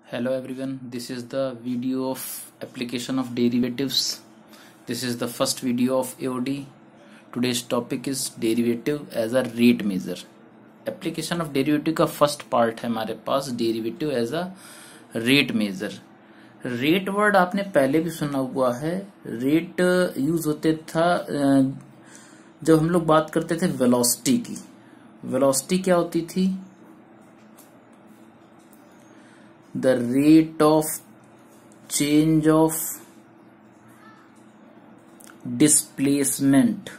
Hello everyone, this is the video of application of derivatives. This is the first video of AOD. Today's topic is derivative as a rate measure. Application of derivative का first part है हमारे पास derivative as a rate measure. Rate word आपने पहले भी सुना हुआ है. Rate use होते था जब हम लोग बात करते थे velocity की. Velocity क्या होती थी? The rate of change of displacement,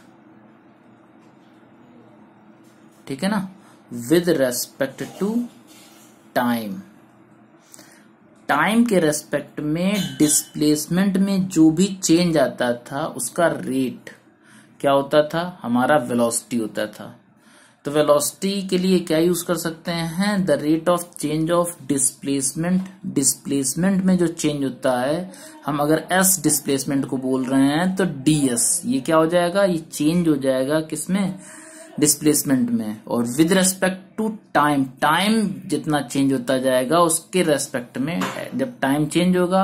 ठीक है ना, with respect to time. Time के रेस्पेक्ट में डिस्प्लेसमेंट में जो भी चेंज आता था उसका रेट क्या होता था? हमारा वेलोसिटी होता था. तो वेलोसिटी के लिए क्या यूज कर सकते हैं? The rate of change of displacement. Displacement में जो चेंज होता है, हम अगर एस डिस्प्लेसमेंट को बोल रहे हैं तो ds ये क्या हो जाएगा? ये चेंज हो जाएगा किसमें? डिस्प्लेसमेंट में. और with respect to time, time जितना चेंज होता जाएगा उसके रेस्पेक्ट में, जब टाइम चेंज होगा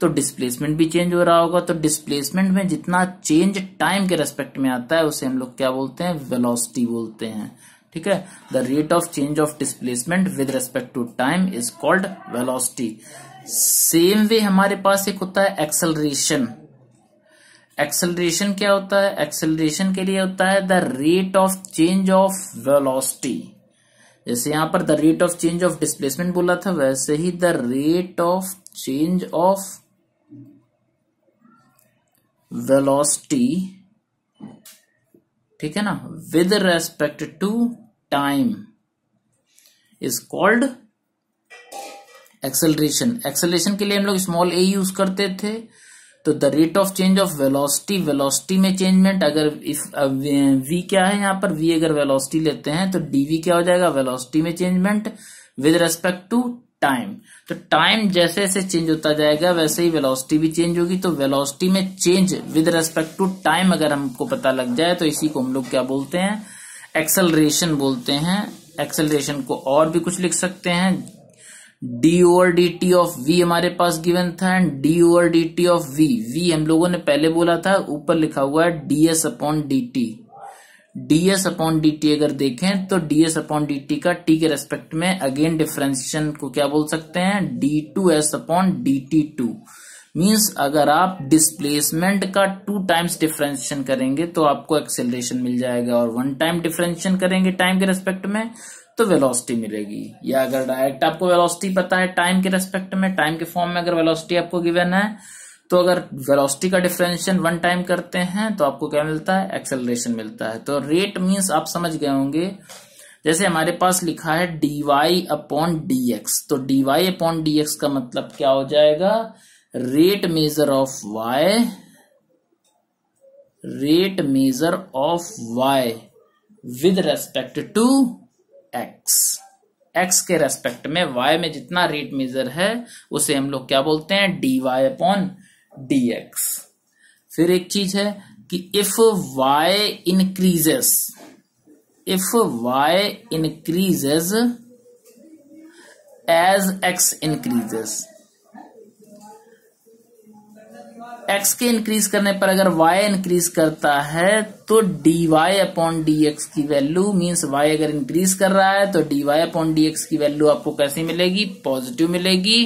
तो डिस्प्लेसमेंट भी चेंज हो रहा होगा. तो डिस्प्लेसमेंट में जितना चेंज टाइम के रेस्पेक्ट में आता है उसे हम लोग क्या बोलते हैं? वेलोसिटी बोलते हैं. ठीक है. The rate of change of displacement with respect to time is called velocity. Same way हमारे पास एक होता है एक्सेलरेशन. एक्सेलरेशन क्या होता है? एक्सेलरेशन के लिए होता है the rate of change of velocity. जैसे यहां पर the rate of change of displacement बोला था, वैसे ही the rate of change of velocity, ठीक है ना, with respect to time is called acceleration. Acceleration के लिए हम लोग स्मॉल a यूज करते थे. तो the rate of change of velocity, velocity में चेंजमेंट, अगर इफ v क्या है यहाँ पर, v अगर वेलोसिटी लेते हैं तो dv क्या हो जाएगा? वेलोसिटी में changement with respect to time. तो टाइम जैसे जैसे चेंज होता जाएगा वैसे ही वेलोसिटी भी चेंज होगी. तो वेलोसिटी में change with respect to time अगर हमको पता लग जाए तो इसी को हम लोग क्या बोलते हैं? एक्सेलरेशन बोलते हैं. एक्सेलरेशन को और भी कुछ लिख सकते हैं. D over d t of v हमारे पास गिवन था, and d over d t of v. V हम लोगों ने पहले बोला था, ऊपर लिखा हुआ है ds upon D T. ds upon D T अगर देखें तो ds अपॉन डी टी का t के रेस्पेक्ट में अगेन डिफरेंशिएशन को क्या बोल सकते हैं? d2s upon dt2. मीन्स अगर आप डिस्प्लेसमेंट का 2 टाइम्स डिफरेंशिएशन करेंगे तो आपको एक्सेलरेशन मिल जाएगा, और 1 टाइम डिफरेंशिएशन करेंगे टाइम के रेस्पेक्ट में तो वेलोसिटी मिलेगी. या अगर डायरेक्ट आपको वेलोसिटी पता है टाइम के रेस्पेक्ट में, टाइम के फॉर्म में अगर वेलोसिटी आपको गिवन है, तो अगर वेलोसिटी का डिफरेंशिएशन 1 टाइम करते हैं तो आपको क्या मिलता है? एक्सेलरेशन मिलता है. तो रेट मीन्स आप समझ गए होंगे, जैसे हमारे पास लिखा है dy अपॉन dx. तो dy अपॉन dx का मतलब क्या हो जाएगा? Rate measure of y, rate measure of y with respect to x. x के रेस्पेक्ट में y में जितना रेट मेजर है उसे हम लोग क्या बोलते हैं? dy upon dx. फिर एक चीज है कि if y increases, if y increases as x increases, x के इंक्रीज करने पर अगर y इंक्रीज करता है तो dy अपॉन dx की वैल्यू, मीन्स y अगर इंक्रीज कर रहा है तो dy अपॉन dx की वैल्यू आपको कैसी मिलेगी? पॉजिटिव मिलेगी.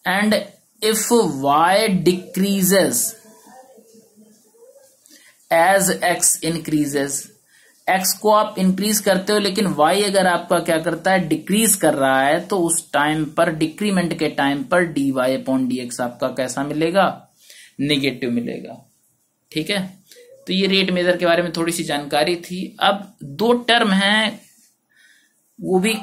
And if y decreases as x increases, x को आप इंक्रीज करते हो लेकिन y अगर आपका क्या करता है? डिक्रीज कर रहा है, तो उस टाइम पर, डिक्रीमेंट के टाइम पर dy अपॉन dx आपका कैसा मिलेगा? नेगेटिव मिलेगा. ठीक है. तो ये रेट मेजर के बारे में थोड़ी सी जानकारी थी. अब 2 टर्म हैं, वो भी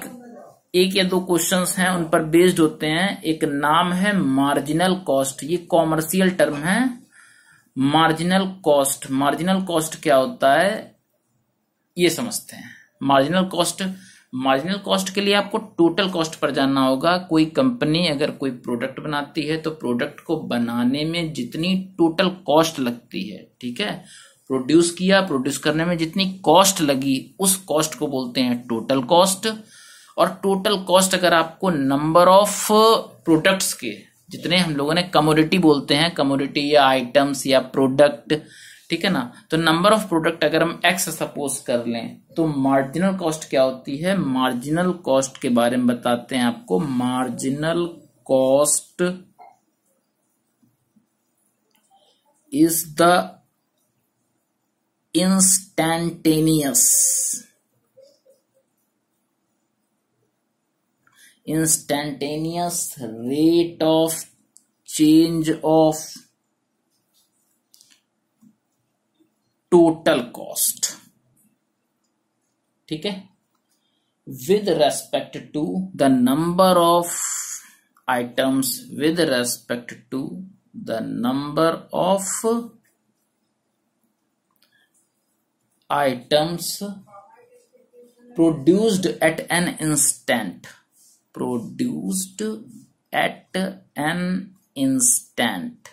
1 या 2 क्वेश्चंस हैं, उन पर बेस्ड होते हैं. एक नाम है मार्जिनल कॉस्ट. ये कॉमर्शियल टर्म है. मार्जिनल कॉस्ट, मार्जिनल कॉस्ट क्या होता है ये समझते हैं. मार्जिनल कॉस्ट, मार्जिनल कॉस्ट के लिए आपको टोटल कॉस्ट पर जानना होगा. कोई कंपनी अगर कोई प्रोडक्ट बनाती है तो प्रोडक्ट को बनाने में जितनी टोटल कॉस्ट लगती है, ठीक है, प्रोड्यूस किया, प्रोड्यूस करने में जितनी कॉस्ट लगी उस कॉस्ट को बोलते हैं टोटल कॉस्ट. और टोटल कॉस्ट अगर आपको नंबर ऑफ प्रोडक्ट्स के, जितने हम लोगों ने कमोडिटी बोलते हैं, कमोडिटी या आइटम्स या प्रोडक्ट, ठीक है ना, तो नंबर ऑफ प्रोडक्ट अगर हम एक्स सपोज कर लें तो मार्जिनल कॉस्ट क्या होती है। मार्जिनल कॉस्ट के बारे में बताते हैं आपको। Marginal cost is the instantaneous rate of change of total cost, ठीक है, with respect to the number of items, with respect to the number of items produced at an instant, produced at an instant,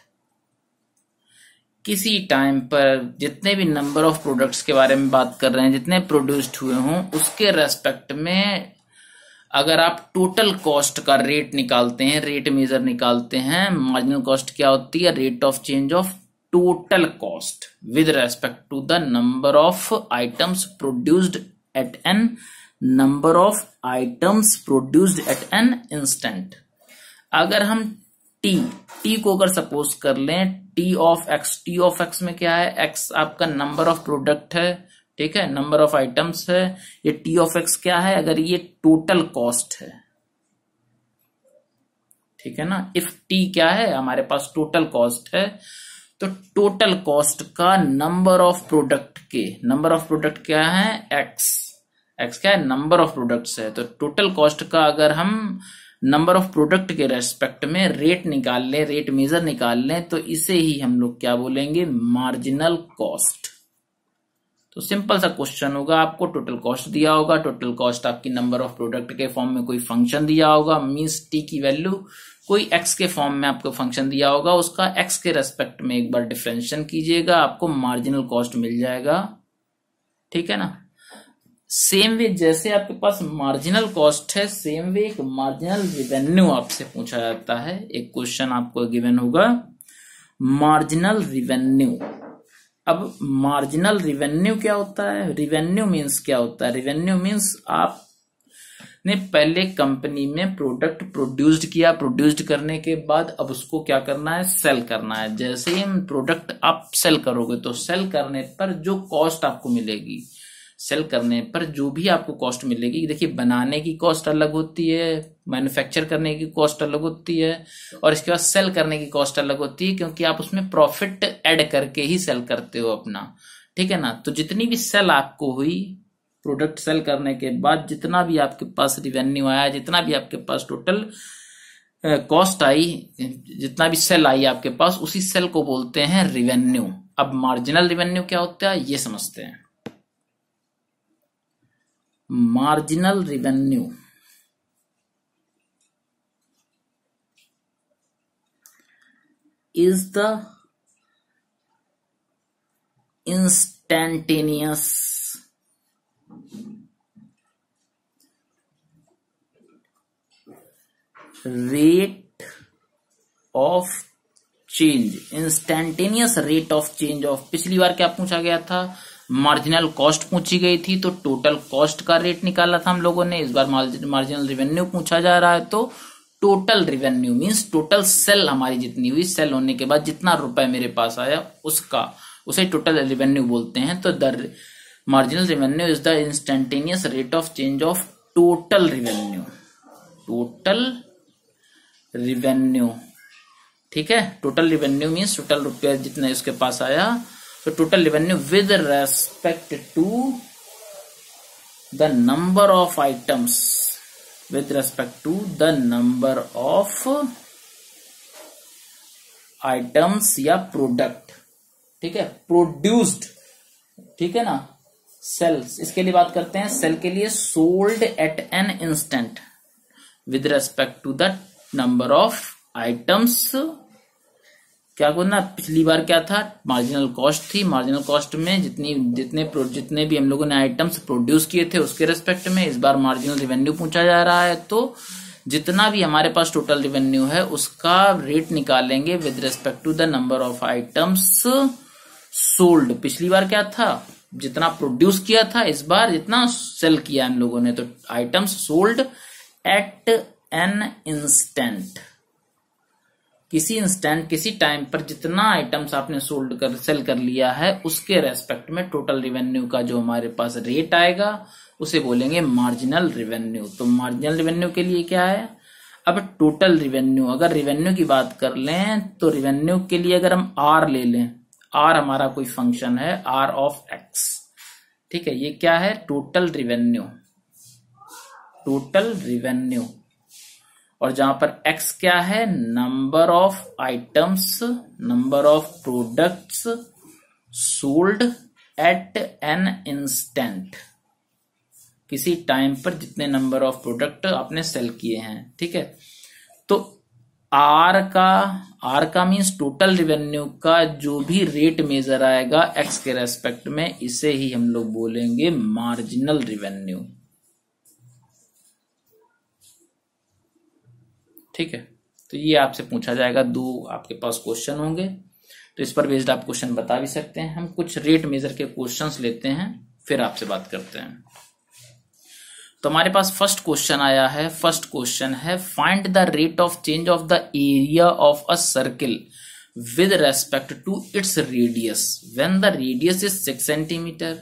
किसी time पर जितने भी number of products के बारे में बात कर रहे हैं, जितने प्रोड्यूस्ड हुए हों, उसके रेस्पेक्ट में अगर आप टोटल कॉस्ट का रेट निकालते हैं, रेट मेजर निकालते हैं, मार्जिनल कॉस्ट क्या होती है, rate of change of total cost with respect to the number of items produced at an number of items produced at an instant. अगर हम टी को अगर सपोज कर लें टी ऑफ एक्स में क्या है, एक्स आपका नंबर ऑफ प्रोडक्ट है, ठीक है, नंबर ऑफ आइटम्स है, ये टी ऑफ एक्स क्या है, अगर ये टोटल कॉस्ट है, ठीक है ना, इफ टी क्या है हमारे पास टोटल कॉस्ट है, तो टोटल कॉस्ट का नंबर ऑफ प्रोडक्ट के, नंबर ऑफ प्रोडक्ट क्या है, एक्स क्या है, नंबर ऑफ प्रोडक्ट्स है, तो टोटल कॉस्ट का अगर हम नंबर ऑफ प्रोडक्ट के रेस्पेक्ट में रेट निकाल लें, रेट मेजर निकाल लें, तो इसे ही हम लोग क्या बोलेंगे, मार्जिनल कॉस्ट। तो सिंपल सा क्वेश्चन होगा, आपको टोटल कॉस्ट दिया होगा, टोटल कॉस्ट आपकी नंबर ऑफ प्रोडक्ट के फॉर्म में कोई फंक्शन दिया होगा, मींस टी की वैल्यू कोई एक्स के फॉर्म में आपको फंक्शन दिया होगा, उसका एक्स के रेस्पेक्ट में एक बार डिफरेंशिएशन कीजिएगा, आपको मार्जिनल कॉस्ट मिल जाएगा, ठीक है ना। सेम वे जैसे आपके पास मार्जिनल कॉस्ट है, सेम वे एक मार्जिनल रिवेन्यू आपसे पूछा जाता है। एक क्वेश्चन आपको गिवन होगा मार्जिनल रिवेन्यू। अब मार्जिनल रिवेन्यू क्या होता है, रिवेन्यू मीन्स क्या होता है, रिवेन्यू मीन्स आपने पहले कंपनी में प्रोडक्ट प्रोड्यूस्ड किया, प्रोड्यूस्ड करने के बाद अब उसको क्या करना है, सेल करना है। जैसे ही प्रोडक्ट आप सेल करोगे तो सेल करने पर जो कॉस्ट आपको मिलेगी, सेल करने पर जो भी आपको कॉस्ट मिलेगी, देखिए बनाने की कॉस्ट अलग होती है, मैन्युफैक्चर करने की कॉस्ट अलग होती है, और इसके बाद सेल करने की कॉस्ट अलग होती है, क्योंकि आप उसमें प्रॉफिट ऐड करके ही सेल करते हो अपना, ठीक है ना। तो जितनी भी सेल आपको हुई, प्रोडक्ट सेल करने के बाद जितना भी आपके पास रिवेन्यू आया, जितना भी आपके पास टोटल कॉस्ट आई, जितना भी सेल आई आपके पास, उसी सेल को बोलते हैं रिवेन्यू। अब मार्जिनल रिवेन्यू क्या होता है ये समझते हैं। Marginal revenue is the instantaneous rate of change, instantaneous rate of change of, पिछली बार क्या पूछा गया था, मार्जिनल कॉस्ट पूछी गई थी, तो टोटल कॉस्ट का रेट निकाला था हम लोगों ने। इस बार मार्जिनल रिवेन्यू पूछा जा रहा है, तो total revenue means total sale हमारी जितनी हुई, सेल होने के बाद जितना रुपए मेरे पास आया उसका, उसे टोटल रिवेन्यू बोलते हैं। तो the marginal revenue is the instantaneous rate of change of total revenue, total revenue, ठीक है। टोटल रिवेन्यू मींस टोटल रुपया जितना उसके पास आया, तो total revenue with respect to the number of items, with respect to the number of items या product, ठीक है, प्रोड्यूस्ड, ठीक है ना। सेल्स, इसके लिए बात करते हैं, सेल के लिए sold at an instant with respect to the number of items क्या करना, पिछली बार क्या था, मार्जिनल कॉस्ट थी, मार्जिनल कॉस्ट में जितने भी हम लोगों ने आइटम्स प्रोड्यूस किए थे उसके रेस्पेक्ट में इस बार मार्जिनल रेवेन्यू पूछा जा रहा है। तो जितना भी हमारे पास टोटल रेवेन्यू है उसका रेट निकालेंगे with respect to the number of items sold. पिछली बार क्या था, जितना प्रोड्यूस किया था, इस बार जितना सेल किया हम लोगों ने। तो items sold at an instant, किसी टाइम पर जितना आइटम्स आपने सेल कर लिया है उसके रेस्पेक्ट में टोटल रेवेन्यू का जो हमारे पास रेट आएगा उसे बोलेंगे मार्जिनल रेवेन्यू। तो मार्जिनल रेवेन्यू के लिए क्या है, अब टोटल रेवेन्यू, अगर रेवेन्यू की बात कर लें तो रेवेन्यू के लिए अगर हम आर ले लें, आर हमारा कोई फंक्शन है, आर ऑफ एक्स, ठीक है, ये क्या है, टोटल रेवेन्यू, और जहां पर x क्या है, number of items, number of products sold at an instant, किसी टाइम पर जितने नंबर ऑफ प्रोडक्ट आपने सेल किए हैं, ठीक है। तो आर का मीन्स टोटल रेवेन्यू का जो भी रेट मेजर आएगा x के रेस्पेक्ट में, इसे ही हम लोग बोलेंगे मार्जिनल रेवेन्यू, ठीक है। तो ये आपसे पूछा जाएगा, 2 आपके पास क्वेश्चन होंगे, तो इस पर बेस्ड आप क्वेश्चन बता भी सकते हैं। हम कुछ रेट मेजर के क्वेश्चंस लेते हैं फिर आपसे बात करते हैं। तो हमारे पास फर्स्ट क्वेश्चन आया है, फर्स्ट क्वेश्चन है find the rate of change of the area of a circle with respect to its radius when the radius is 6 centimetre.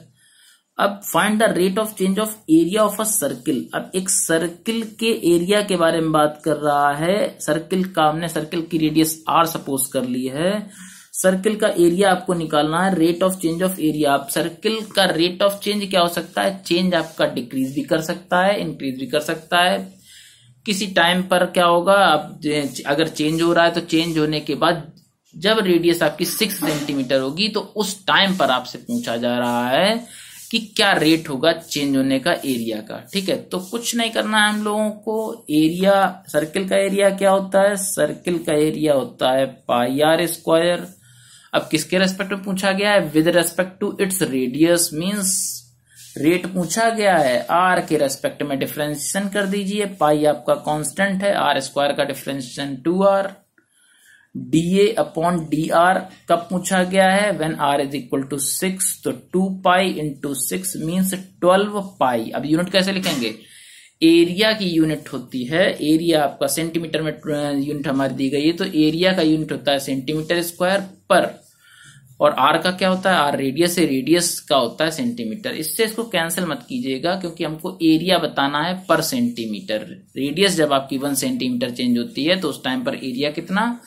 अब find the rate of change of area of a circle. अब एक circle के area के बारे में बात कर रहा है, सर्किल का, हमने सर्किल की रेडियस r सपोज कर ली है, सर्किल का एरिया आपको निकालना है, rate of change of area. अब सर्किल का रेट ऑफ चेंज क्या हो सकता है, चेंज आपका डिक्रीज भी कर सकता है, इंक्रीज भी कर सकता है। किसी टाइम पर क्या होगा, अब अगर चेंज हो रहा है तो चेंज होने के बाद जब रेडियस आपकी 6 सेंटीमीटर होगी तो उस टाइम पर आपसे पूछा जा रहा है कि क्या रेट होगा चेंज होने का एरिया का, ठीक है। तो कुछ नहीं करना है हम लोगों को, एरिया, सर्किल का एरिया क्या होता है, सर्किल का एरिया होता है पाई आर स्क्वायर। अब किसके रेस्पेक्ट में पूछा गया है, with respect to its radius, means rate पूछा गया है, आर के रेस्पेक्ट में डिफरेंशिएशन कर दीजिए, पाई आपका कांस्टेंट है, आर स्क्वायर का differentiation 2r, dA upon dr कब पूछा गया है, when r is equal to 6, तो 2 पाई इंटू 6 मीन्स 12 पाई। अब यूनिट कैसे लिखेंगे, एरिया की यूनिट होती है, एरिया आपका सेंटीमीटर में यूनिट हमारी दी गई है, तो एरिया का यूनिट होता है सेंटीमीटर स्क्वायर पर, और r का क्या होता है, r रेडियस है, रेडियस का होता है सेंटीमीटर। इससे इसको कैंसिल मत कीजिएगा क्योंकि हमको एरिया बताना है पर सेंटीमीटर। रेडियस जब आपकी 1 सेंटीमीटर चेंज होती है तो उस टाइम पर एरिया कितना,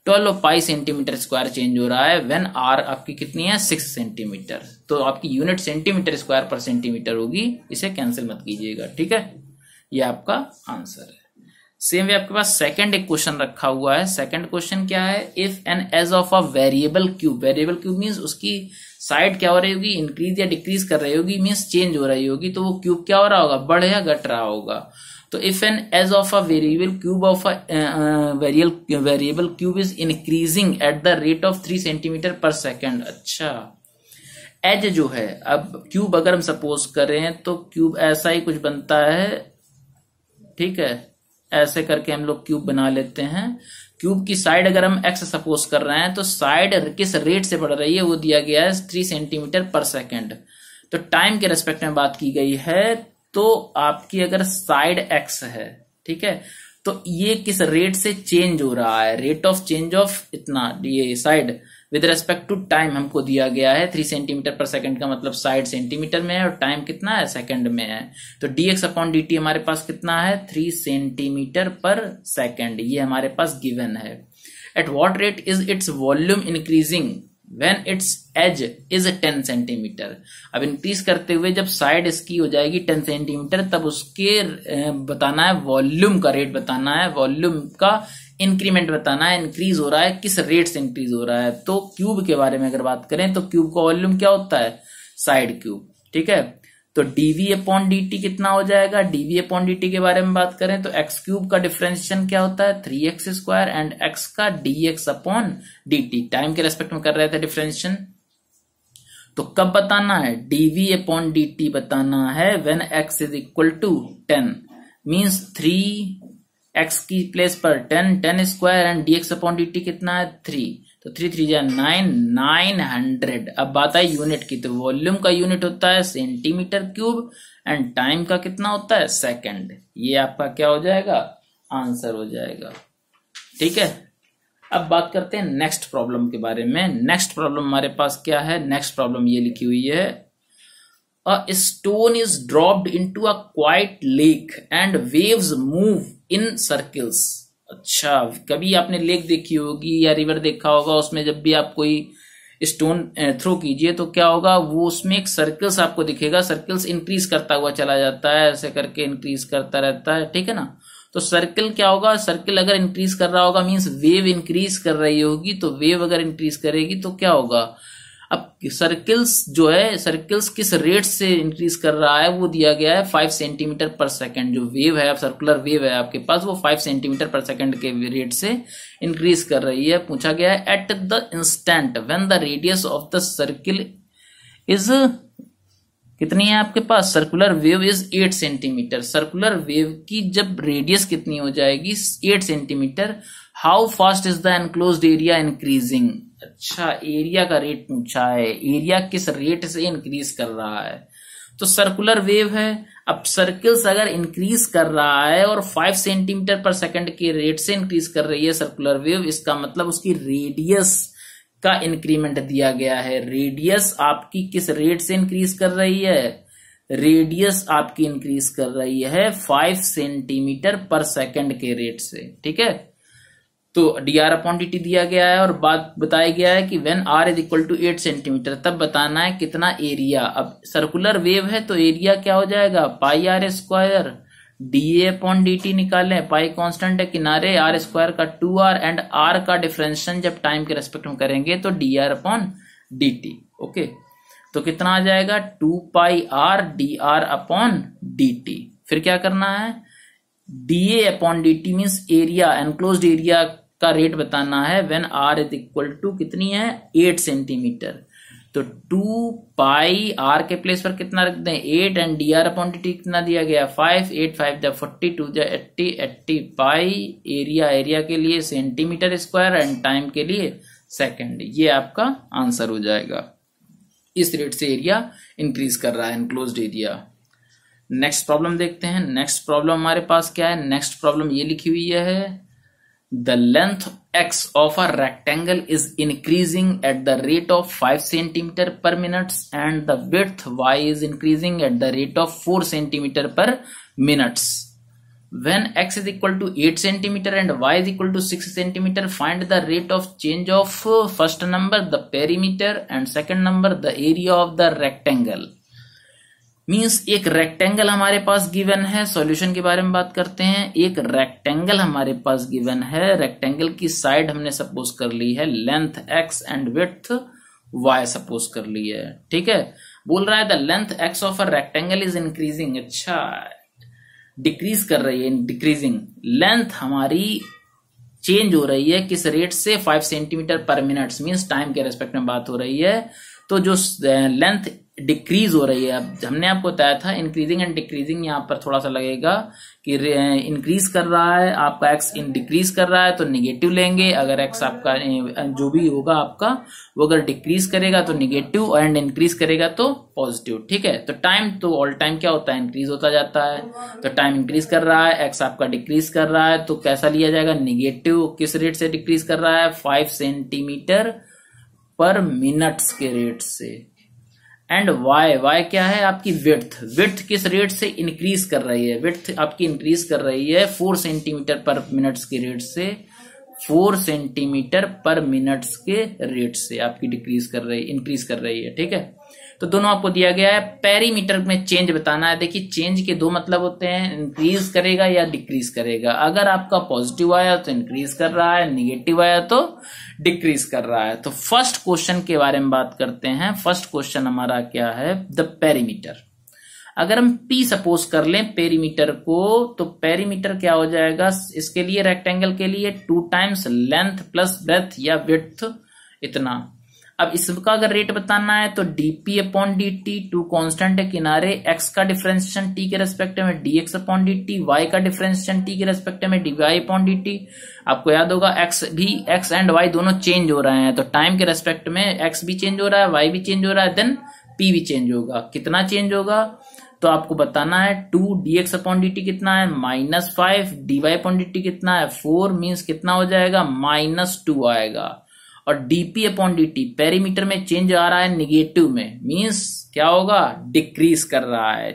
12 पाई सेंटीमीटर स्क्वायर चेंज हो रहा है, व्हेन आर आपकी कितनी है, 6 सेंटीमीटर। तो आपकी यूनिट सेंटीमीटर स्क्वायर पर सेंटीमीटर होगी, इसे कैंसिल मत कीजिएगा, ठीक है। ये आपका आंसर है। सेम वे आपके पास सेकंड एक क्वेश्चन रखा हुआ है। सेकंड क्वेश्चन क्या है, if an edge of a variable cube, variable cube means उसकी साइड क्या हो रही होगी, इंक्रीज या डिक्रीज कर रही होगी, मीन्स चेंज हो रही होगी, तो वो क्यूब क्या हो रहा होगा, बढ़ या घट रहा होगा। तो if an edge of a variable cube of a variable cube is increasing at the rate of 3 centimetre per second. अच्छा, एज जो है, अब क्यूब अगर हम सपोज करें तो क्यूब ऐसा ही कुछ बनता है, ठीक है, ऐसे करके हम लोग क्यूब बना लेते हैं। क्यूब की साइड अगर हम एक्स सपोज कर रहे हैं तो साइड किस रेट से बढ़ रही है वो दिया गया है 3 सेंटीमीटर पर सेकेंड। तो टाइम के रेस्पेक्ट में बात की गई है, तो आपकी अगर साइड एक्स है, ठीक है, तो ये किस रेट से चेंज हो रहा है, रेट ऑफ चेंज ऑफ इतना, ये side with respect to time हमको दिया गया है 3 सेंटीमीटर पर सेकंड का मतलब साइड सेंटीमीटर में है और टाइम कितना है, सेकंड में है। तो dx अपॉन dt हमारे पास कितना है, 3 सेंटीमीटर पर सेकंड, ये हमारे पास गिवन है। At what rate is its volume increasing when its edge is 10 centimetre. अब इंक्रीज करते हुए जब साइड इसकी हो जाएगी 10 सेंटीमीटर तब उसके बताना है, वॉल्यूम का रेट बताना है, वॉल्यूम का इंक्रीमेंट बताना है, इंक्रीज हो रहा है, किस रेट से इंक्रीज हो रहा है। तो क्यूब के बारे में अगर बात करें तो क्यूब का वॉल्यूम क्या होता है, साइड क्यूब, ठीक है। तो dv अपॉन dt कितना हो जाएगा, dv अपॉन dt के बारे में बात करें तो एक्स क्यूब का डिफरेंशिएशन क्या होता है 3x² एंड x का dx अपॉन dt, टाइम के रेस्पेक्ट में कर रहे थे डिफरेंशिएशन। तो कब बताना है, dv अपॉन dt बताना है when x is equal to 10, means 3x की प्लेस पर 10 square and dx upon dt कितना है 3, तो 3 3 जा 900। अब बात है यूनिट की, तो वॉल्यूम का यूनिट होता है सेंटीमीटर क्यूब एंड टाइम का कितना होता है सेकंड। ये आपका क्या हो जाएगा, आंसर हो जाएगा। ठीक है, अब बात करते हैं नेक्स्ट प्रॉब्लम के बारे में। नेक्स्ट प्रॉब्लम हमारे पास क्या है, नेक्स्ट प्रॉब्लम ये लिखी हुई है, a stone is dropped into a quite lake and waves move in circles. अच्छा, कभी आपने लेक देखी होगी या रिवर देखा होगा, उसमें जब भी आप कोई स्टोन थ्रो कीजिए तो क्या होगा, वो उसमें एक सर्कल्स आपको दिखेगा, सर्कल्स इंक्रीज करता हुआ चला जाता है, ऐसे करके इंक्रीज करता रहता है। ठीक है ना, तो सर्कल क्या होगा, सर्कल अगर इंक्रीज कर रहा होगा मींस वेव इंक्रीज कर रही होगी, तो वेव अगर इंक्रीज करेगी तो क्या होगा, अब सर्कल्स जो है, सर्कल्स किस रेट से इंक्रीज कर रहा है वो दिया गया है 5 सेंटीमीटर पर सेकंड। जो वेव है, सर्कुलर वेव है आपके पास, वो 5 सेंटीमीटर पर सेकंड के रेट से इंक्रीज कर रही है। पूछा गया है at the instant when the radius of the circle is, कितनी है आपके पास, circular wave is 8 centimetre. Circular wave की जब रेडियस कितनी हो जाएगी 8 centimetre, how fast is the enclosed area increasing. अच्छा, एरिया का रेट पूछा है, एरिया किस रेट से इंक्रीज कर रहा है, तो सर्कुलर वेव है। अब सर्कल्स अगर इंक्रीज कर रहा है और 5 सेंटीमीटर पर सेकंड के रेट से इंक्रीज कर रही है सर्कुलर वेव, इसका मतलब उसकी रेडियस का इंक्रीमेंट दिया गया है। रेडियस आपकी किस रेट से इंक्रीज कर रही है, रेडियस आपकी इंक्रीज कर रही है 5 सेंटीमीटर पर सेकंड के रेट से। ठीक है, तो dr अपॉन dt दिया गया है और बात बताया गया है कि when r is equal to 8 centimetre, तब बताना है कितना एरिया। अब सर्कुलर वेव है तो एरिया क्या हो जाएगा, पाई r square, dA upon dt निकालें, पाई कांस्टेंट है किनारे, r स्क्वायर का 2r एंड r का डिफरेंशिएशन जब टाइम के रेस्पेक्ट में करेंगे तो dr अपॉन dt। ओके, तो कितना आ जाएगा 2 pi r dr upon dt। फिर क्या करना है, dA upon dt means area, enclosed area का रेट बताना है when r is equal to कितनी है 8 सेंटीमीटर। तो 2 पाई r के प्लेस पर कितना रख दें 8 एंड dr अपॉन dt कितना दिया गया 5, 8 5 जा 40, 2 जा 80, 80 पाई एरिया, एरिया के लिए सेंटीमीटर स्क्वायर एंड टाइम के लिए सेकंड। ये आपका आंसर हो जाएगा। इस रेट से एरिया इंक्रीज कर रहा है, एनक्लोज्ड एरिया। नेक्स्ट प्रॉब्लम देखते हैं। नेक्स्ट प्रॉब्लम हमारे पास क्या है, नेक्स्ट प्रॉब्लम ये लिखी हुई है, the length x of a rectangle is increasing at the rate of 5 centimeter per minute and the width y is increasing at the rate of 4 centimeter per minute. When x is equal to 8 centimeter and y is equal to 6 centimeter, find the rate of change of first number the perimeter and second number the area of the rectangle. Means एक rectangle हमारे पास given है, solution के बारे में बात करते हैं। एक रेक्टेंगल हमारे पास गिवन है, रेक्टेंगल की साइड हमने सपोज कर ली है length x and width y suppose कर ली है। ठीक है, बोल रहा है the length x of a rectangle is increasing. अच्छा, डिक्रीज कर रही है, डिक्रीजिंग लेंथ हमारी चेंज हो रही है किस रेट से 5 सेंटीमीटर पर मिनट, मीन्स टाइम के रेस्पेक्ट में बात हो रही है। तो जो लेंथ डिक्रीज हो रही है, अब हमने आपको बताया था इंक्रीजिंग एंड डिक्रीजिंग, यहाँ पर थोड़ा सा लगेगा कि इंक्रीज कर रहा है आपका एक्स, डिक्रीज कर रहा है तो निगेटिव लेंगे। अगर एक्स आपका जो भी होगा आपका वो अगर डिक्रीज करेगा तो निगेटिव एंड इंक्रीज करेगा तो पॉजिटिव। ठीक है, तो टाइम तो ऑल टाइम क्या होता है, इंक्रीज होता जाता है। तो टाइम इंक्रीज कर रहा है, एक्स आपका डिक्रीज कर रहा है, तो कैसा लिया जाएगा, निगेटिव। किस रेट से डिक्रीज कर रहा है, 5 सेंटीमीटर पर मिनट्स के रेट से। एंड y क्या है आपकी विड्थ किस रेट से इंक्रीज कर रही है, विड्थ आपकी इंक्रीज कर रही है 4 सेंटीमीटर पर मिनट्स के रेट से, 4 सेंटीमीटर पर मिनट्स के रेट से आपकी इंक्रीज कर रही है। ठीक है, तो दोनों आपको दिया गया है। पेरीमीटर में चेंज बताना है। देखिए, चेंज के दो मतलब होते हैं, इंक्रीज करेगा या डिक्रीज करेगा। अगर आपका पॉजिटिव आया तो इंक्रीज कर रहा है, निगेटिव आया तो डिक्रीज कर रहा है। तो फर्स्ट क्वेश्चन के बारे में बात करते हैं। फर्स्ट क्वेश्चन हमारा क्या है, द पेरीमीटर। अगर हम P सपोज कर लें पेरीमीटर को, तो पेरीमीटर क्या हो जाएगा इसके लिए, रेक्टेंगल के लिए 2 टाइम्स लेंथ प्लस ब्रेथ या विड्थ इतना। अब इसका अगर रेट बताना है तो dp अपॉन dt, 2 कांस्टेंट है किनारे, x का डिफरेंशिएशन t के रेस्पेक्ट में dx अपॉन dt, y का डिफरेंशिएशन t के रेस्पेक्ट में dy अपॉन dt। आपको याद होगा x एंड y दोनों चेंज हो रहे हैं, तो टाइम के रेस्पेक्ट में x भी चेंज हो रहा है, y भी चेंज हो रहा है, देन p भी चेंज होगा। कितना चेंज होगा तो आपको बताना है, 2 dx अपॉन dt कितना है -5, dy अपॉन dt कितना है 4, मीन्स कितना हो जाएगा -2 आएगा। और dp अपॉन dt पेरीमीटर में चेंज आ रहा है निगेटिव में, मीन्स क्या होगा, डिक्रीज कर रहा है।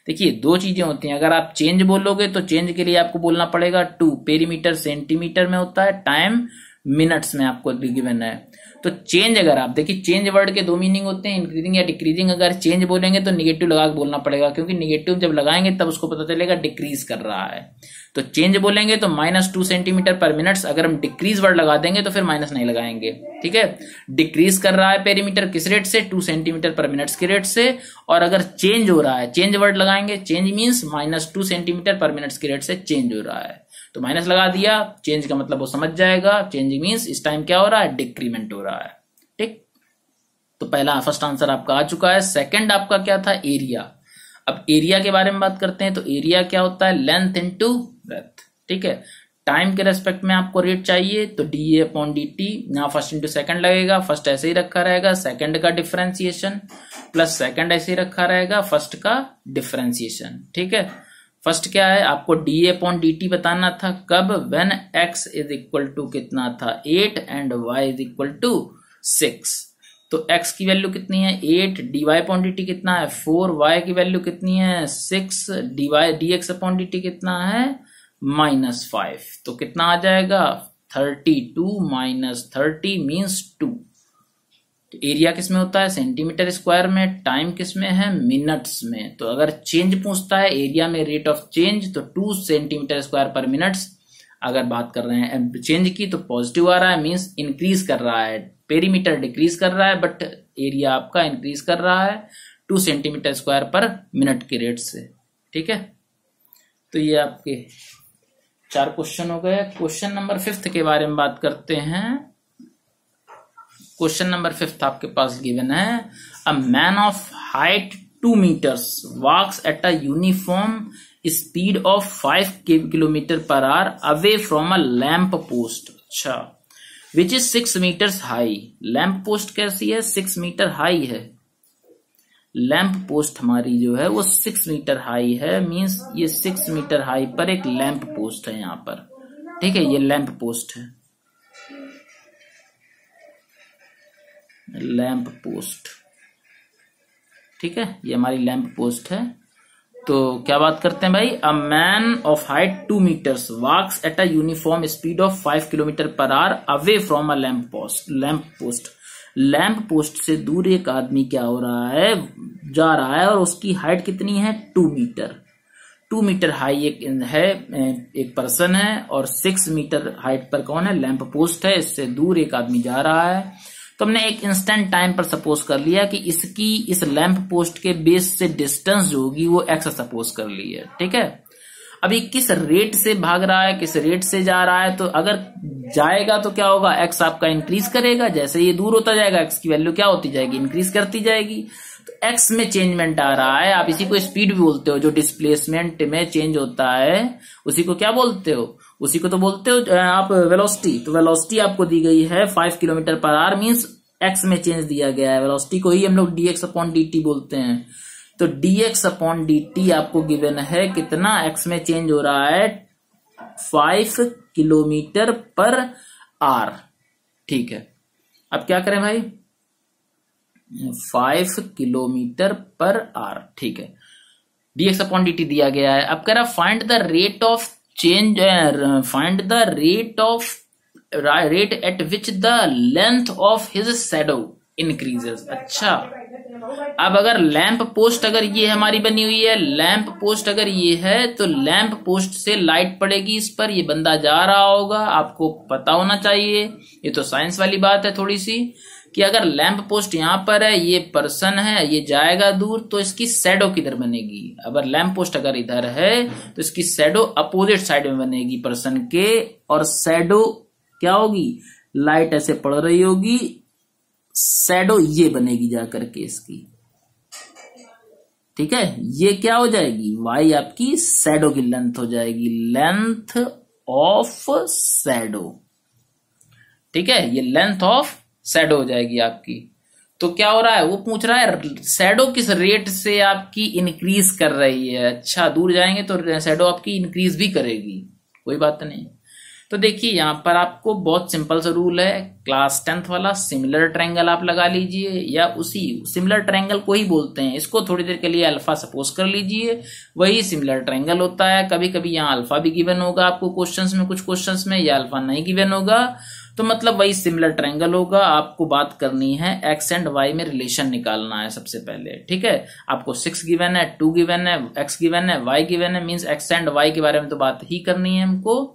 देखिए 2 चीजें होती हैं, अगर आप चेंज बोलोगे तो चेंज के लिए आपको बोलना पड़ेगा 2, पेरीमीटर सेंटीमीटर में होता है, टाइम मिनट्स में आपको गिवन है। तो चेंज, अगर आप देखिए चेंज वर्ड के 2 मीनिंग होते हैं, इंक्रीजिंग या डिक्रीजिंग। अगर चेंज बोलेंगे तो निगेटिव लगा के बोलना पड़ेगा, क्योंकि निगेटिव जब लगाएंगे तब उसको पता चलेगा डिक्रीज कर रहा है। तो चेंज बोलेंगे तो -2 सेंटीमीटर पर मिनट, अगर हम डिक्रीज वर्ड लगा देंगे तो फिर माइनस नहीं लगाएंगे, ठीक है। डिक्रीज कर रहा है पेरीमीटर किस रेट से, 2 सेंटीमीटर पर मिनट के रेट से। और अगर चेंज हो रहा है, चेंज वर्ड लगाएंगे, चेंज मीन्स -2 सेंटीमीटर पर मिनट के रेट से चेंज हो रहा है, तो माइनस लगा दिया, चेंज का मतलब वो समझ जाएगा। चेंज मीन्स इस टाइम क्या हो रहा है, डिक्रीमेंट हो रहा है, ठीक। तो पहला फर्स्ट आंसर आपका आ चुका है। सेकंड आपका क्या था, एरिया। अब एरिया के बारे में बात करते हैं, तो एरिया क्या होता है, लेंथ इनटू ब्रेथ, ठीक है। टाइम के रेस्पेक्ट में आपको रेट चाहिए तो dA अपॉन dt, यहाँ फर्स्ट इंटू सेकंड लगेगा, फर्स्ट ऐसे ही रखा रहेगा, सेकंड का डिफरेंशिएशन प्लस सेकंड ऐसे ही रखा रहेगा, फर्स्ट का डिफरेंशिएशन, ठीक है। फर्स्ट क्या है, आपको dA अपॉन dt बताना था, कब, when x is equal to कितना था 8 and y is equal to 6। तो x की वैल्यू कितनी है 8, dy अपॉन dt कितना है 4, y की वैल्यू कितनी है 6, dx अपॉन dt कितना है -5। तो कितना आ जाएगा 32 - 30 मीन्स 2। तो एरिया किस में होता है, सेंटीमीटर स्क्वायर में, टाइम किस में है, मिनट्स में। तो अगर चेंज पूछता है एरिया में रेट ऑफ चेंज, तो 2 सेंटीमीटर स्क्वायर पर मिनट्स। अगर बात कर रहे हैं चेंज की तो पॉजिटिव आ रहा है, मीन्स इंक्रीज कर रहा है। पेरीमीटर डिक्रीज कर रहा है बट एरिया आपका इंक्रीज कर रहा है 2 सेंटीमीटर स्क्वायर पर मिनट के रेट से, ठीक है। तो ये आपके 4 क्वेश्चन हो गए। क्वेश्चन नंबर 5 के बारे में बात करते हैं। क्वेश्चन नंबर 5 आपके पास गिवन है, अ man of height 2 meters walks at a uniform speed of 5 km/h away from a lamp post, अच्छा, which is 6 meters high। Lamp post कैसी है, 6 मीटर हाई है। लैंप पोस्ट हमारी जो है वो 6 मीटर हाई है, मींस ये 6 मीटर हाई पर एक लैंप पोस्ट है यहाँ पर, ठीक है। ये लैंप पोस्ट है, लैंप पोस्ट, ठीक है, ये हमारी लैंप पोस्ट है। तो क्या बात करते हैं भाई, a man of height 2 meters walks at a uniform speed of 5 km/h away from a lamp post. Lamp post से दूर एक आदमी क्या हो रहा है, जा रहा है, और उसकी हाइट कितनी है 2 मीटर। 2 मीटर हाई एक पर्सन है, और 6 मीटर हाइट पर कौन है, लैंप पोस्ट है। इससे दूर एक आदमी जा रहा है। तो हमने एक इंस्टेंट टाइम पर सपोज कर लिया कि इसकी इस लैंप पोस्ट के बेस से डिस्टेंस जो होगी वो x सपोज कर ली है, ठीक है। अभी किस रेट से भाग रहा है, किस रेट से जा रहा है, तो अगर जाएगा तो क्या होगा, x आपका इंक्रीज करेगा, जैसे ये दूर होता जाएगा x की वैल्यू क्या होती जाएगी, इंक्रीज करती जाएगी। तो x में चेंजमेंट आ रहा है, आप इसी को स्पीड भी बोलते हो, जो डिस्प्लेसमेंट में चेंज होता है उसी को क्या बोलते हो, उसी को तो बोलते हो आप वेलोसिटी। तो वेलोसिटी आपको दी गई है 5 km/h, मीन्स x में चेंज दिया गया है। वेलोसिटी को ही हम लोग dx अपॉन dt बोलते हैं। तो dx अपॉन dt आपको गिवन है कितना, x में चेंज हो रहा है 5 km/h, ठीक है। अब क्या करें भाई, 5 km/h, ठीक है। dx अपॉन dt दिया गया है। अब कह रहा find the rate of change, find the rate at which the length of his shadow increases. अच्छा, अब अगर लैंप पोस्ट अगर ये हमारी बनी हुई है, लैंप पोस्ट अगर ये है, तो लैंप पोस्ट से लाइट पड़ेगी इस पर, ये बंदा जा रहा होगा, आपको पता होना चाहिए, ये तो साइंस वाली बात है थोड़ी सी। कि अगर लैंप पोस्ट यहां पर है, ये पर्सन है, ये जाएगा दूर, तो इसकी शैडो किधर बनेगी? अगर लैंप पोस्ट अगर इधर है तो इसकी शैडो अपोजिट साइड में बनेगी पर्सन के, और शैडो क्या होगी? लाइट ऐसे पड़ रही होगी, शैडो ये बनेगी जाकर के इसकी, ठीक है। ये क्या हो जाएगी? वाई आपकी शैडो की लेंथ हो जाएगी, लेंथ ऑफ शैडो, ठीक है। ये लेंथ ऑफ शैडो हो जाएगी आपकी। तो क्या हो रहा है? वो पूछ रहा है शैडो किस रेट से आपकी इंक्रीज कर रही है। अच्छा, दूर जाएंगे तो शैडो आपकी इंक्रीज भी करेगी, कोई बात नहीं। तो देखिए यहां पर आपको बहुत सिंपल सा रूल है, क्लास 10th वाला, सिमिलर ट्रायंगल आप लगा लीजिए, या उसी सिमिलर ट्रायंगल को ही बोलते हैं, इसको थोड़ी देर के लिए अल्फा सपोज कर लीजिए, वही सिमिलर ट्रायंगल होता है। कभी कभी यहाँ अल्फा भी गिवन होगा आपको क्वेश्चंस में, कुछ क्वेश्चंस में या अल्फा नहीं गिवन होगा, तो मतलब वही सिमिलर ट्रायंगल होगा। आपको बात करनी है एक्स एंड वाई में रिलेशन निकालना है सबसे पहले, ठीक है। आपको 6 गिवन है, 2 गिवन है, एक्स गिवन है, वाई गिवन है, मीन्स एक्स एंड वाई के बारे में तो बात ही करनी है हमको।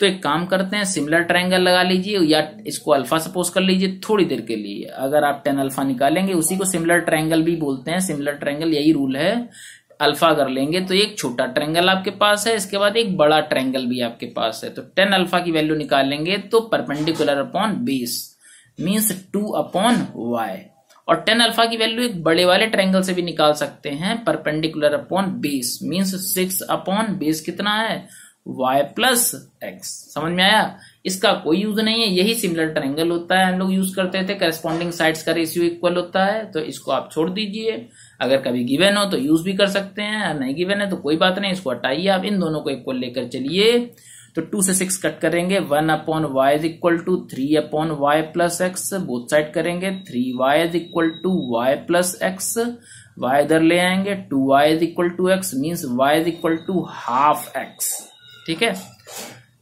तो एक काम करते हैं, सिमिलर ट्रायंगल लगा लीजिए, या इसको अल्फा सपोज कर लीजिए थोड़ी देर के लिए। अगर आप 10 अल्फा निकालेंगे, उसी को सिमिलर ट्रायंगल भी बोलते हैं, सिमिलर ट्रायंगल यही रूल है। अल्फा कर लेंगे तो एक छोटा ट्रायंगल आपके पास है, इसके बाद एक बड़ा ट्रायंगल भी आपके पास है। तो 10 अल्फा की वैल्यू निकालेंगे तो perpendicular upon base means 2 upon y, और 10 अल्फा की वैल्यू एक बड़े वाले ट्रायंगल से भी निकाल सकते हैं, perpendicular upon base means 6 upon base कितना है? y plus x. समझ में आया? इसका कोई यूज नहीं है, यही सिमिलर ट्रायंगल होता है, हम लोग यूज करते थे, करस्पॉन्डिंग साइड्स का रेशियो इक्वल होता है। तो इसको आप छोड़ दीजिए, अगर कभी गिवन हो तो यूज भी कर सकते हैं, नहीं गिवन है तो कोई बात नहीं, इसको हटाइए, आप इन दोनों को इक्वल लेकर चलिए। तो 2 से 6 कट करेंगे, 1 upon y is equal to 3 upon y plus x, both side करेंगे, 3y is equal to y plus x, y इधर ले आएंगे, 2y is equal to x means y is equal to half x, ठीक है।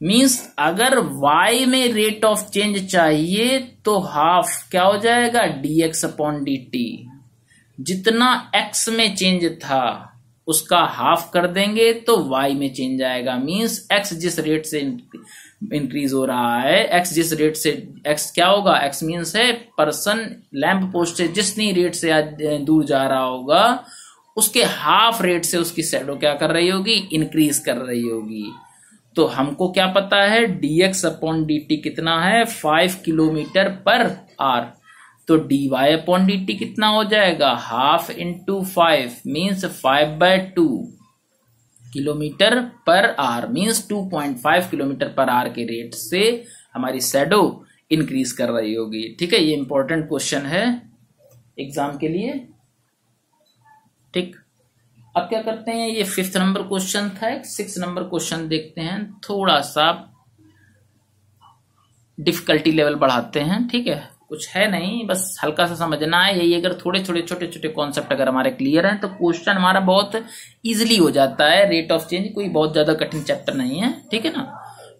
Means अगर y में rate of change चाहिए तो हाफ क्या हो जाएगा? dx upon dt। जितना x में चेंज था उसका हाफ कर देंगे तो y में चेंज आएगा। मीन्स x जिस रेट से इंक्रीज हो रहा है, x जिस रेट से, x क्या होगा? x मीन्स है पर्सन लैंप पोस्ट से जितनी रेट से दूर जा रहा होगा उसके हाफ रेट से उसकी शैडो क्या कर रही होगी? इंक्रीज कर रही होगी। तो हमको क्या पता है? dx अपॉन dt कितना है? 5 किलोमीटर पर आवर। तो dy अपॉन dt कितना हो जाएगा? Half into 5 means 5/2 kilometre per hour means 2.5 kilometre per hour के रेट से हमारी शैडो इंक्रीज कर रही होगी, ठीक है। ये इंपॉर्टेंट क्वेश्चन है एग्जाम के लिए, ठीक। अब क्या करते हैं, ये 5th नंबर क्वेश्चन था, 6th नंबर क्वेश्चन देखते हैं, थोड़ा सा डिफिकल्टी लेवल बढ़ाते हैं, ठीक है। कुछ है नहीं, बस हल्का सा समझना है यही। अगर थोड़े थोड़े छोटे छोटे कॉन्सेप्ट अगर हमारे क्लियर हैं तो क्वेश्चन हमारा बहुत इजीली हो जाता है। रेट ऑफ चेंज कोई बहुत ज्यादा कठिन चैप्टर नहीं है, ठीक है ना।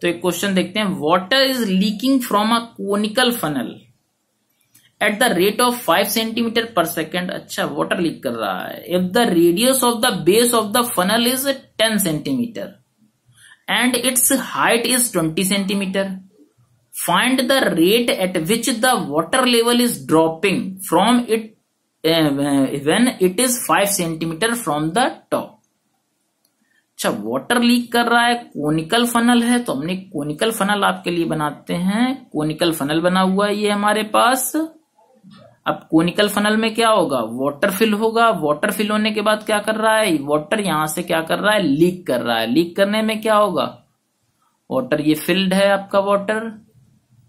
तो एक क्वेश्चन देखते हैं, water is leaking from a conical funnel eight the rate of 5 centimetre per second. अच्छा, वाटर लीक कर रहा है। If the radius of the base of the funnel is 10 centimetre and it's height is 20 centimetre, find the rate at which the water level is dropping from it when it is 5 centimetre from the top। अच्छा, water leak कर रहा है, conical funnel है, तो हमने conical funnel आपके लिए बनाते हैं। कोनिकल फनल बना हुआ है ये हमारे पास। अब कोनिकल फनल में क्या होगा? वाटर फिल होगा। वाटर फिल होने के बाद क्या कर रहा है? वाटर यहां से क्या कर रहा है? लीक कर रहा है। लीक करने में क्या होगा? वाटर ये फिल्ड है आपका वाटर,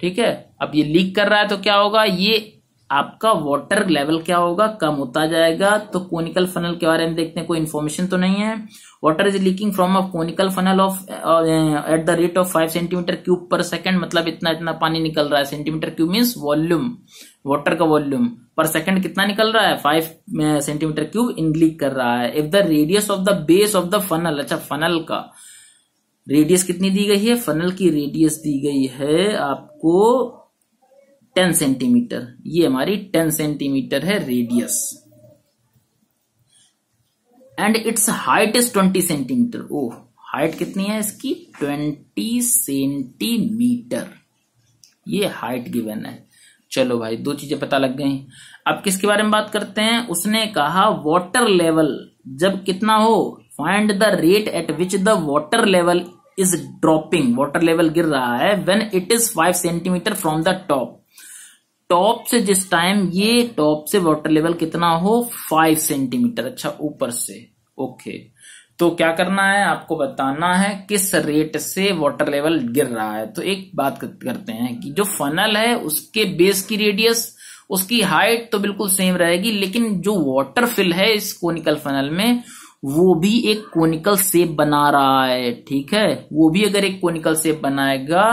ठीक है। अब ये लीक कर रहा है तो क्या होगा? ये आपका वाटर लेवल क्या होगा? कम होता जाएगा। तो कोनिकल फनल के बारे में देखते हैं, कोई इन्फॉर्मेशन तो नहीं है। Water is leaking from a conical funnel of eight the rate of 5 centimetre cube पर सेकंड, मतलब इतना इतना पानी निकल रहा है। Centimetre cube means volume, water का वॉल्यूम। पर सेकंड कितना निकल रहा है? 5 सेंटीमीटर क्यूब इन लीक कर रहा है। If the radius of the base of the funnel, अच्छा फनल का रेडियस कितनी दी गई है? फनल की रेडियस दी गई है आपको 10 सेंटीमीटर। ये हमारी 10 सेंटीमीटर है radius. And it's height is 20 centimetre. Oh, height कितनी है इसकी? 20 सेंटीमीटर। ये हाइट गिवन है। चलो भाई, दो चीजें पता लग गई। अब किसके बारे में बात करते हैं? उसने कहा वाटर लेवल जब कितना हो, find the rate at which the water level is dropping, water level गिर रहा है, when it is 5 centimetre from the top. Top से जिस टाइम ये टॉप से वाटर लेवल कितना हो, 5 सेंटीमीटर, अच्छा ऊपर से, ओके। तो क्या करना है, आपको बताना है किस रेट से वाटर लेवल गिर रहा है। तो एक बात करते हैं कि जो फनल है उसके बेस की रेडियस, उसकी हाइट तो बिल्कुल सेम रहेगी, लेकिन जो वाटर फिल है इस कोनिकल फनल में वो भी एक कोनिकल शेप बना रहा है, ठीक है। वो भी अगर एक कोनिकल शेप बनाएगा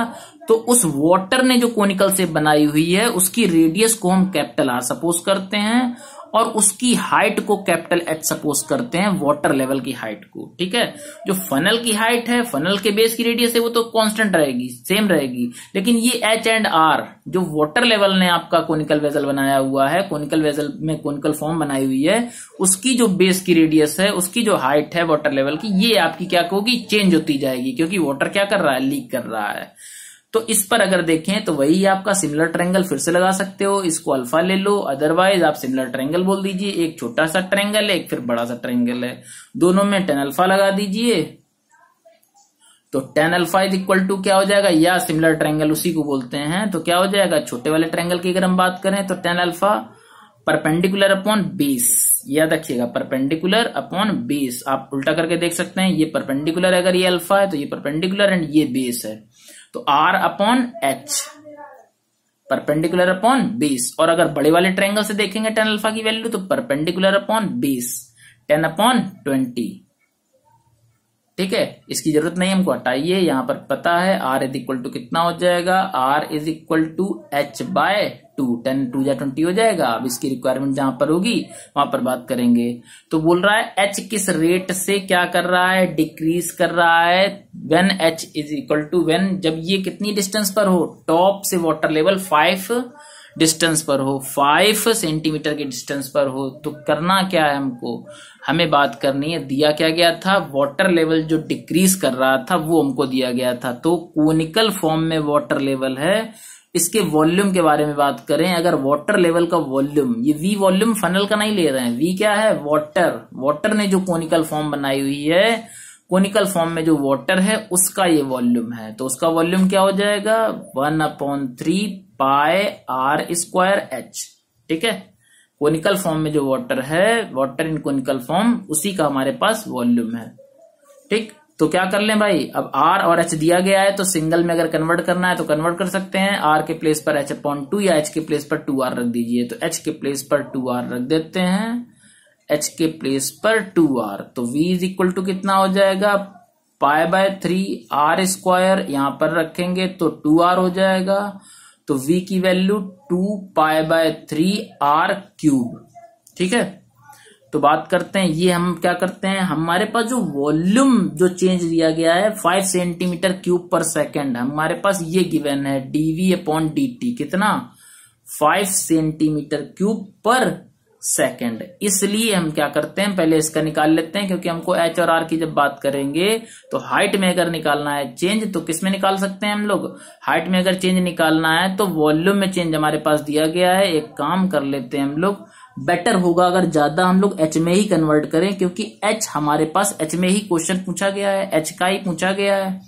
तो उस वाटर ने जो कोनिकल शेप बनाई हुई है उसकी रेडियस को हम कैपिटल आर सपोज करते हैं और उसकी हाइट को कैपिटल एच सपोज करते हैं, वाटर लेवल की हाइट को, ठीक है। जो फनल की हाइट है, फनल के बेस की रेडियस है, वो तो कांस्टेंट रहेगी, सेम रहेगी, लेकिन ये एच एंड आर जो वाटर लेवल ने आपका कोनिकल वेसल बनाया हुआ है, कोनिकल वेसल में कोनिकल फॉर्म बनाई हुई है, उसकी जो बेस की रेडियस है, उसकी जो हाइट है वाटर लेवल की, ये आपकी क्या होगी, चेंज होती जाएगी, क्योंकि वाटर क्या कर रहा है, लीक कर रहा है। तो इस पर अगर देखें तो वही आपका सिमिलर ट्रायंगल फिर से लगा सकते हो, इसको अल्फा ले लो, अदरवाइज आप सिमिलर ट्रायंगल बोल दीजिए। एक छोटा सा ट्रायंगल है, एक फिर बड़ा सा ट्रायंगल है, दोनों में tan अल्फा लगा दीजिए। तो tan alpha is equal to क्या हो जाएगा, या सिमिलर ट्रायंगल उसी को बोलते हैं, तो क्या हो जाएगा, छोटे वाले ट्रायंगल की अगर हम बात करें तो tan alpha perpendicular upon base, याद रखिएगा परपेंडिकुलर अपॉन बेस। आप उल्टा करके देख सकते हैं, ये परपेंडिकुलर अगर ये अल्फा है तो ये परपेंडिकुलर एंड ये बेस है, तो R upon H, perpendicular upon base. और अगर बड़े वाले ट्रायंगल से देखेंगे tan अल्फा की वैल्यू, तो परपेंडिकुलर अपॉन बेस 10 अपॉन 20, ठीक है। इसकी जरूरत नहीं, हमको हटाइए, यहां पर पता है R इज इक्वल टू कितना हो जाएगा, R is equal to H by 2, 10 2 जा 20 हो जाएगा। अब इसकी रिक्वायरमेंट जहां पर होगी वहां पर बात करेंगे। तो बोल रहा है H किस रेट से क्या कर रहा है, डिक्रीज कर रहा है, when H is equal to, when जब ये कितनी डिस्टेंस पर हो, टॉप से वाटर लेवल 5 डिस्टेंस पर हो, 5 सेंटीमीटर के डिस्टेंस पर हो। तो करना क्या है हमको, हमें बात करनी है, दिया क्या गया था, वाटर लेवल जो डिक्रीज कर रहा था वो हमको दिया गया था। तो कोनिकल फॉर्म में वाटर लेवल है, इसके वॉल्यूम के बारे में बात करें, अगर वाटर लेवल का वॉल्यूम, ये वी वॉल्यूम फनल का नहीं ले रहे हैं, वी क्या है, वाटर, वाटर ने जो कोनिकल फॉर्म बनाई हुई है, कोनिकल फॉर्म में जो वाटर है उसका ये वॉल्यूम है। तो उसका वॉल्यूम क्या हो जाएगा, 1/3 पाई आर स्क्वायर एच, ठीक है। कोनिकल फॉर्म में जो वाटर है, वाटर इन कोनिकल फॉर्म, उसी का हमारे पास वॉल्यूम है, ठीक। तो क्या कर लें भाई, अब R और H दिया गया है, तो सिंगल में अगर कन्वर्ट करना है तो कन्वर्ट कर सकते हैं। R के प्लेस पर H/2 या H के प्लेस पर 2R रख दीजिए। तो H के प्लेस पर 2R रख देते हैं, H के प्लेस पर 2R। तो V इज इक्वल टू कितना हो जाएगा, पाई/3 R स्क्वायर, यहां पर रखेंगे तो 2R हो जाएगा। तो V की वैल्यू 2 पाई/3 R क्यूब, ठीक है। तो बात करते हैं, ये हम क्या करते हैं, हमारे पास जो वॉल्यूम जो चेंज दिया गया है 5 सेंटीमीटर क्यूब पर सेकेंड, हमारे पास ये गिवन है dV/dt, कितना, 5 सेंटीमीटर क्यूब पर सेकेंड। इसलिए हम क्या करते हैं, पहले इसका निकाल लेते हैं, क्योंकि हमको H और R की जब बात करेंगे तो हाइट में अगर निकालना है चेंज, तो किस में निकाल सकते हैं हम लोग, हाइट में अगर चेंज निकालना है तो वॉल्यूम में चेंज हमारे पास दिया गया है। एक काम कर लेते हैं हम लोग, बेटर होगा अगर ज्यादा हम लोग H में ही कन्वर्ट करें, क्योंकि H हमारे पास H में ही क्वेश्चन पूछा गया है, H का ही पूछा गया है।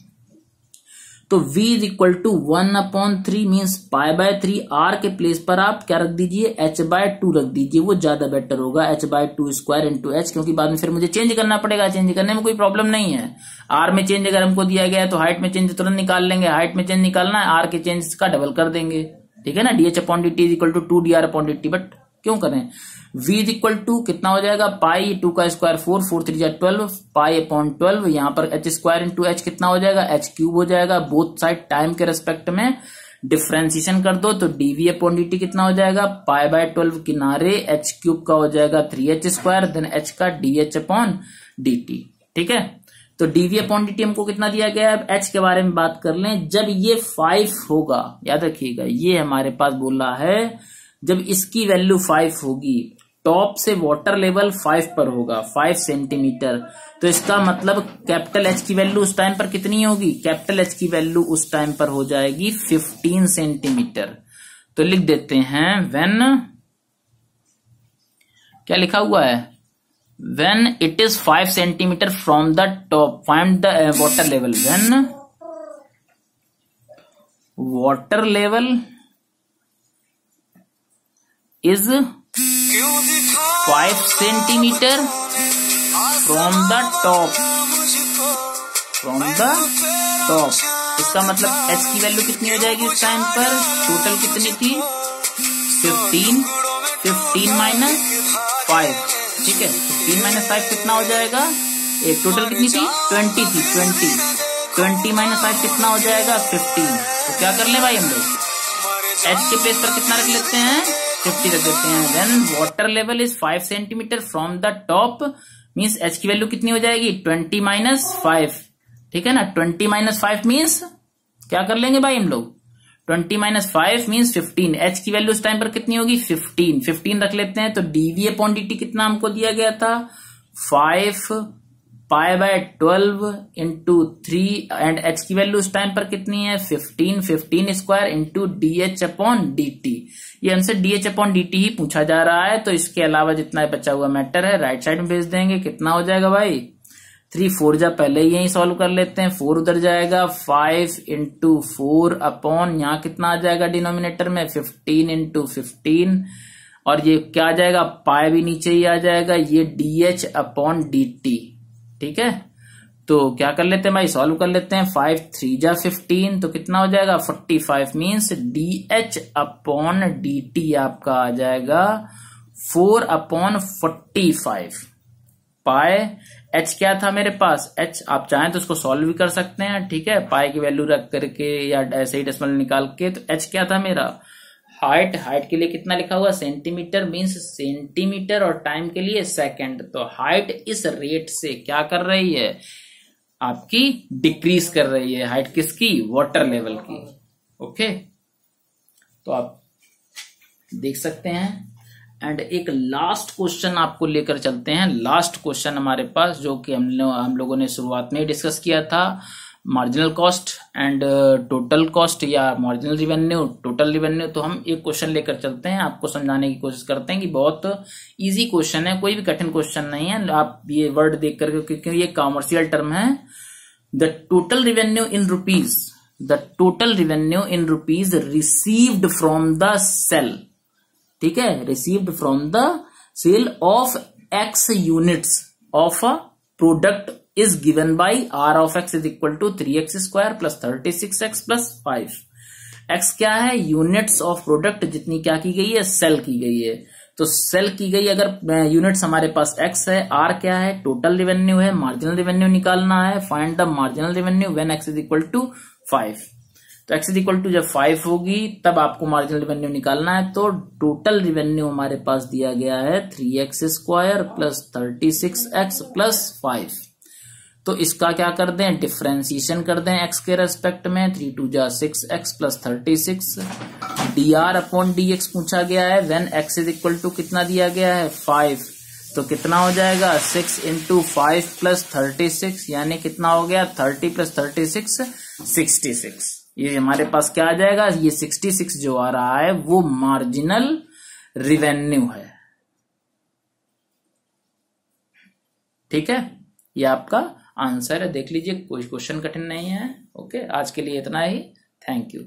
तो V is equal to 1/3 means pi, R के प्लेस पर आप क्या रख दीजिए, H/2 रख दीजिए, वो ज्यादा बेटर होगा, H/2 स्क्वायर इंटू H, क्योंकि बाद में फिर मुझे चेंज करना पड़ेगा, चेंज करने में कोई प्रॉब्लम नहीं है। R में चेंज अगर हमको दिया गया है तो हाइट में चेंज तुरंत निकाल लेंगे, हाइट में चेंज निकालना है, R के चेंज का डबल कर देंगे, ठीक है ना। dH/dt is equal to 2dR/dt, but क्यों करें, V इज इक्वल टू कितना हो जाएगा, पाई 2 का स्क्वायर 4, 4 3 12, पाई/12, यहाँ पर H स्क्वायर इंटू H कितना हो जाएगा, H क्यूब हो जाएगा। बोथ साइड टाइम के रेस्पेक्ट में डिफ्रेंसिएशन कर दो, तो dV/dt कितना हो जाएगा, पाई/12 किनारे H क्यूब का हो जाएगा 3H स्क्वायर, देन H का dH/dt, ठीक है। तो dV/dt हमको कितना दिया गया है, H के बारे में बात कर लें, जब ये 5 होगा, याद रखिएगा ये हमारे पास बोल रहा है, जब इसकी वैल्यू 5 होगी, टॉप से वाटर लेवल 5 पर होगा, 5 सेंटीमीटर, तो इसका मतलब कैपिटल H की वैल्यू उस टाइम पर कितनी होगी, कैपिटल H की वैल्यू उस टाइम पर हो जाएगी 15 सेंटीमीटर। तो लिख देते हैं व्हेन, क्या लिखा हुआ है, when it is 5 centimetre from the top find the water level, when water level is 5 centimetre from the top, from the top. इसका मतलब एच की वैल्यू कितनी हो जाएगी इस टाइम पर, टोटल कितनी थी 15, 15 माइनस 5, ठीक है 15 माइनस 5 कितना हो जाएगा, एक टोटल कितनी थी 20 थी, 20 माइनस 5 कितना हो जाएगा 15। तो क्या कर ले भाई हम लोग, एच के प्लेस पर कितना रख लेते हैं 50 रख देते हैं। When water level is 5 centimetre from the top means H की वैल्यू कितनी हो जाएगी 20 माइनस 5, ठीक है ना। 20 माइनस 5 मीन्स क्या कर लेंगे भाई हम लोग, 20 माइनस 5 मीन्स 15, एच की वैल्यू उस टाइम पर कितनी होगी 15, 15 रख लेते हैं। तो डीवी अपॉन डी टी कितना हमको दिया गया था 5 pi by 12 into 3 and H की वैल्यू उस टाइम पर कितनी है 15, 15 square into D H upon D T. ये हमसे D H upon D T ही पूछा जा रहा है, तो इसके अलावा जितना बचा हुआ मैटर है राइट साइड में भेज देंगे। कितना हो जाएगा भाई 3 4 जा पहले ही यही सॉल्व कर लेते हैं, 4 उधर जाएगा 5 इंटू 4 अपॉन यहाँ कितना आ जाएगा डिनोमिनेटर में 15 इंटू 15 और ये क्या आ जाएगा पाई भी नीचे ही आ जाएगा, ये D H upon D T, ठीक है। तो क्या कर लेते हैं भाई सॉल्व कर लेते हैं, 5 3 जा 15 तो कितना हो जाएगा 45 means D H upon D T आपका आ जाएगा 4 अपॉन 45 पाए। एच क्या था मेरे पास, एच आप चाहें तो उसको सॉल्व भी कर सकते हैं, ठीक है, पाई की वैल्यू रख करके या ऐसे ही डेसिमल निकाल के। तो एच क्या था मेरा, हाइट, हाइट के लिए कितना लिखा हुआ सेंटीमीटर मीन्स सेंटीमीटर और टाइम के लिए सेकंड। तो हाइट इस रेट से क्या कर रही है आपकी डिक्रीज कर रही है, हाइट किसकी वाटर लेवल की, ओके। तो आप देख सकते हैं एंड एक लास्ट क्वेश्चन आपको लेकर चलते हैं। लास्ट क्वेश्चन हमारे पास जो कि हम लोगों ने शुरुआत में डिस्कस किया था, marginal cost and total cost या मार्जिनल रिवेन्यू टोटल रिवेन्यू। तो हम एक क्वेश्चन लेकर चलते हैं, आपको समझाने की कोशिश करते हैं कि बहुत इजी क्वेश्चन है, कोई भी कठिन क्वेश्चन नहीं है। आप ये वर्ड देख करके, क्योंकि ये कॉमर्शियल टर्म है, the total revenue in rupees, the total revenue in rupees received from the sale, ठीक है, received from the sale of x units of a product is given by r of x is equal to 3x square plus 36x plus 5। x क्या है, units of product जितनी क्या की गई है cell की गई है। तो सेल की गई अगर यूनिट्स हमारे पास x है, r क्या है टोटल रिवेन्यू है, मार्जिनल रिवेन्यू निकालना है, find the marginal revenue when x is equal to 5। तो x इज इक्वल टू जब 5 होगी तब आपको मार्जिनल रिवेन्यू निकालना है। तो टोटल रिवेन्यू हमारे पास दिया गया है 3x square plus 36x plus 5। तो इसका क्या कर दें, डिफरेंशिएशन कर दें x के रेस्पेक्ट में, 3 2 जा 6x plus 36 dr upon dx पूछा गया है, when x is equal to कितना दिया गया है 5। तो कितना हो जाएगा 6 इंटू 5 प्लस 36 यानी कितना हो गया 30 प्लस 36 66। ये हमारे पास क्या आ जाएगा, ये 66 जो आ रहा है वो मार्जिनल रिवेन्यू है, ठीक है। ये आपका आंसर है, देख लीजिए कोई क्वेश्चन कठिन नहीं है। ओके, आज के लिए इतना ही, थैंक यू।